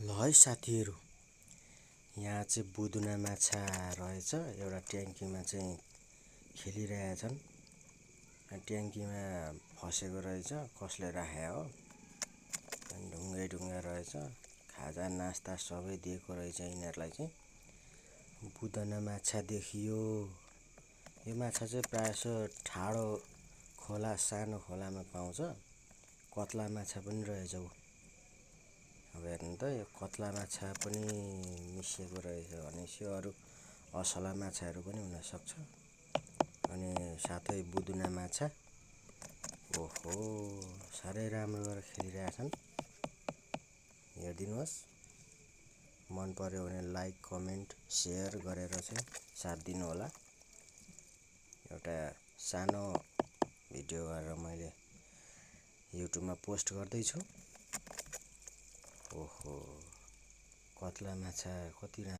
ल है साथीहरू, यहाँ चाहिँ बुदुना माछा रहेछ। एउटा ट्याङ्कीमा चाहिँ खेलिरहेछन्। ट्याङ्कीमा फसेको रहेछ, कसले राखे हो। अनि ढुङ्गा रहेछ, खाजा नास्ता सबै दिएको रहेछ यिनीहरूलाई चाहिँ। बुदुना माछा देखियो। यो माछा चाहिँ प्रायःजसो ठाडो खोला, सानो खोलामा पाउँछ। कत्ला माछा पनि रहेछ। अब हेर्नु त, यो कत्ला माछा पनि मिसिएको रहेछ भनेपछि अरू असला माछाहरू पनि हुनसक्छ। अनि साथै बुदुना माछा। ओहो, साह्रै राम्रो गरेर खेलिरहेछन्। हेरिदिनुहोस्, मन पर्यो भने लाइक, कमेन्ट, सेयर गरेर चाहिँ साथ दिनुहोला। एउटा सानो भिडियो गरेर मैले युट्युबमा पोस्ट गर्दैछु। ओहो, कत्ला माछा कति